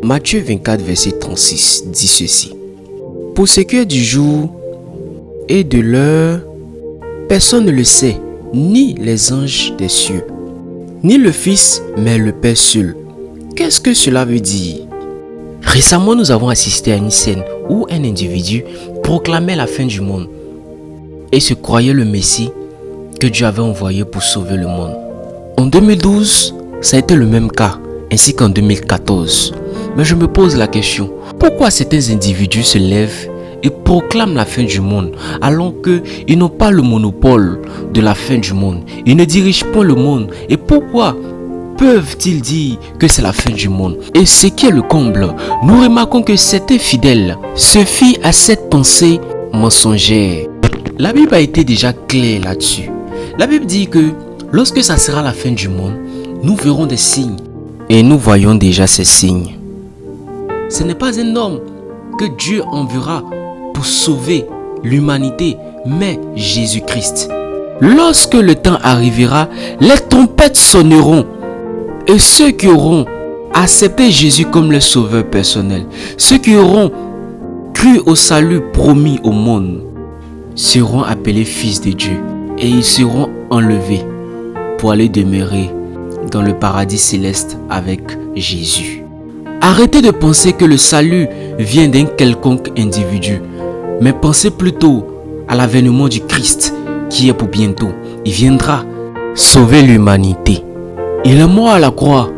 Matthieu 24, verset 36 dit ceci. Pour ce qui est du jour et de l'heure, personne ne le sait, ni les anges des cieux, ni le Fils, mais le Père seul. Qu'est-ce que cela veut dire? Récemment, nous avons assisté à une scène où un individu proclamait la fin du monde et se croyait le Messie que Dieu avait envoyé pour sauver le monde. En 2012, ça a été le même cas, ainsi qu'en 2014. Mais je me pose la question, pourquoi certains individus se lèvent et proclament la fin du monde alors qu'ils n'ont pas le monopole de la fin du monde? Ils ne dirigent pas le monde. Et pourquoi peuvent-ils dire que c'est la fin du monde? Et ce qui est le comble, nous remarquons que certains fidèles se fient à cette pensée mensongère. La Bible a été déjà claire là-dessus. La Bible dit que lorsque ça sera la fin du monde, nous verrons des signes. Et nous voyons déjà ces signes. Ce n'est pas un homme que Dieu enverra pour sauver l'humanité, mais Jésus-Christ. Lorsque le temps arrivera, les trompettes sonneront. Et ceux qui auront accepté Jésus comme leur sauveur personnel, ceux qui auront cru au salut promis au monde, seront appelés fils de Dieu. Et ils seront enlevés pour aller demeurer dans le paradis céleste avec Jésus. Arrêtez de penser que le salut vient d'un quelconque individu, mais pensez plutôt à l'avènement du Christ qui est pour bientôt. Il viendra sauver l'humanité. Il est mort à la croix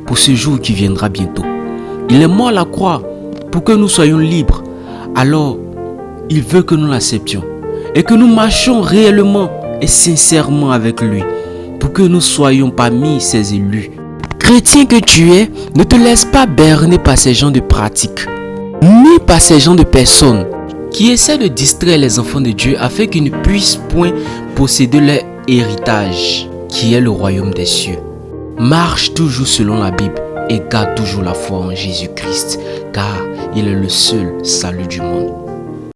pour ce jour qui viendra bientôt. Il est mort à la croix pour que nous soyons libres. Alors, il veut que nous l'acceptions et que nous marchions réellement et sincèrement avec lui pour que nous soyons parmi ses élus. Chrétien que tu es, ne te laisse pas berner par ces gens de pratiques, ni par ces gens de personnes qui essaient de distraire les enfants de Dieu afin qu'ils ne puissent point posséder leur héritage, qui est le royaume des cieux. Marche toujours selon la Bible et garde toujours la foi en Jésus-Christ, car il est le seul salut du monde.